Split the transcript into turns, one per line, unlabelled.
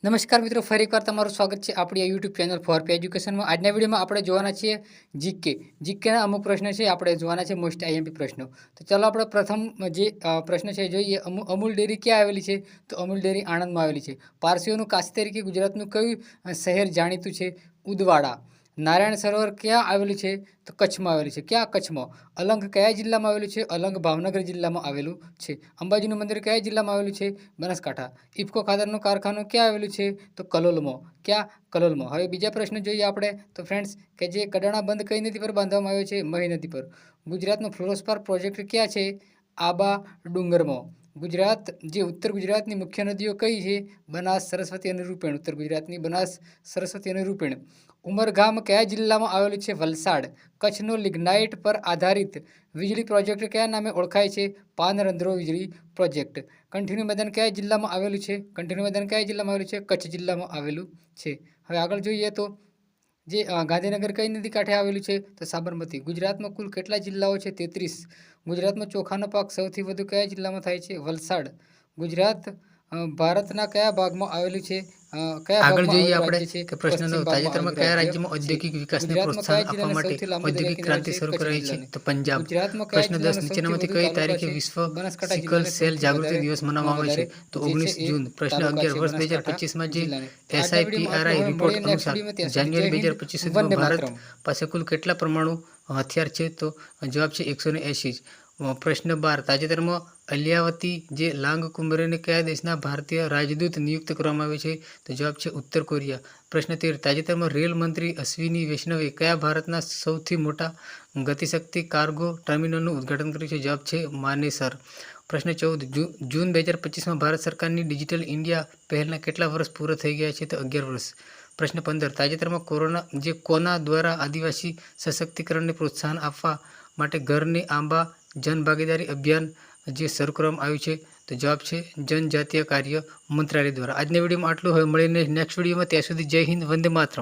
નમસ્કાર મિત્રો, ફરી એકવાર તમારું સ્વાગત છે આપણી આ યુટ્યુબ ચેનલ ફોર પી એજ્યુકેશનમાં. આજના વિડીયોમાં આપણે જોવાના છીએ જીકેના અમુક પ્રશ્નો છે, આપણે જોવાના છે મોસ્ટ આઈએમપી પ્રશ્નો. તો ચાલો આપણે પ્રથમ જે પ્રશ્ન છે જોઈએ. અમૂલ ડેરી ક્યાં આવેલી છે? તો અમૂલ ડેરી આણંદમાં આવેલી છે. પારસીઓનું કાશી તરીકે ગુજરાતનું કયું શહેર જાણીતું છે? ઉદવાડા. નારાયણ સરોવર ક્યાં આવેલું છે? તો કચ્છમાં આવેલું છે. ક્યાં? કચ્છમાં. અલંગ કયા જિલ્લામાં આવેલું છે? અલંગ ભાવનગર જિલ્લામાં આવેલું છે. અંબાજીનું મંદિર કયા જિલ્લામાં આવેલું છે? બનાસકાંઠા. ઇફકો ખાતરનું કારખાનું ક્યાં આવેલું છે? તો કલોલમાં. ક્યાં? કલોલમાં. હવે બીજા પ્રશ્ન જોઈએ આપણે. તો ફ્રેન્ડ્સ, કે જે કડાણા બંધ કઈ નદી પર બાંધવામાં આવ્યો છે? મહી નદી પર. ગુજરાતનો ફ્લોરોસ્પાર પ્રોજેક્ટ ક્યાં છે? આબા ડુંગરમાં. ગુજરાત જે ઉત્તર ગુજરાતની મુખ્ય નદીઓ કઈ છે? બનાસ, સરસ્વતી અને રૂપેણ. ઉત્તર ગુજરાતની બનાસ, સરસ્વતી અને રૂપેણ. ઉમરગામ કયા જિલ્લામાં આવેલું છે? વલસાડ. કચ્છનો લિગ્નાઇટ પર આધારિત વીજળી પ્રોજેક્ટ કયા નામે ઓળખાય છે? પાનરંધ્રો વીજળી પ્રોજેક્ટ. કંઠીનું મેદાન કયા જિલ્લામાં આવેલું છે? કંઠીનું મેદાન કયા જિલ્લામાં આવેલું છે? કચ્છ જિલ્લામાં આવેલું છે. હવે આગળ જોઈએ તો જે ગાંધીનગર કઈ નદી કાંઠે આવેલું છે? તો સાબરમતી. ગુજરાતમાં કુલ કેટલા જિલ્લાઓ છે? 33. ગુજરાતમાં ચોખાનો પાક સૌથી વધુ કયા જિલ્લામાં થાય છે? વલસાડ. ગુજરાત ભારતના કયા ભાગમાં આવેલું છે? આગળ જોઈએ આપણે કે પ્રશ્ન 9, તાજેતરમાં કયા રાજ્યમાં ઔદ્યોગિક વિકાસને પ્રોત્સાહન આપવા માટે ઔદ્યોગિક ક્રાંતિ શરૂ કરાઈ છે? તો પંજાબ. પ્રશ્ન 10, નીચેનામાંથી કઈ તારીખે વિશ્વ સિકલ સેલ જાગૃતિ દિવસ મનાવવામાં આવે છે? તો 19 જૂન. પ્રશ્ન 11, વર્ષ 2025માં જે એસઆઈપીઆરઆઈ રિપોર્ટ અનુસાર જાન્યુઆરી 2025 સુધીમાં ભારત પાસે કુલ કેટલા પરમાણુ હથિયાર છે? તો જવાબ છે 180 જ. પ્રશ્ન 12, તાજેતરમાં અલ્યાવતી જે લાંગ કુંભરેને કયા દેશના ભારતીય રાજદૂત નિયુક્ત કરવામાં આવે છે? તો જવાબ છે ઉત્તર કોરિયા. પ્રશ્ન 13, તાજેતરમાં રેલ મંત્રી અશ્વિની વૈષ્ણવે કયા ભારતના સૌથી મોટા ગતિશક્તિ કાર્ગો ટર્મિનલનું ઉદ્ઘાટન કર્યું છે? જવાબ છે માનેસર. પ્રશ્ન 14, જૂન 2025માં ભારત સરકારની ડિજિટલ ઇન્ડિયા પહેલના કેટલા વર્ષ પૂરા થઈ ગયા છે? તો 11 વર્ષ. પ્રશ્ન 15, તાજેતરમાં કોના દ્વારા આદિવાસી સશક્તિકરણને પ્રોત્સાહન આપવા માટે ઘરને આંબા જનભાગીદારી અભિયાન જે શરૂ કરવામાં આવ્યું છે? તો જવાબ છે જનજાતીય કાર્ય મંત્રાલય દ્વારા. આજના વિડીયોમાં આટલું. હવે મળીને નેક્સ્ટ વિડીયોમાં. ત્યાં સુધી જય હિન્દ, વંદે માતરમ.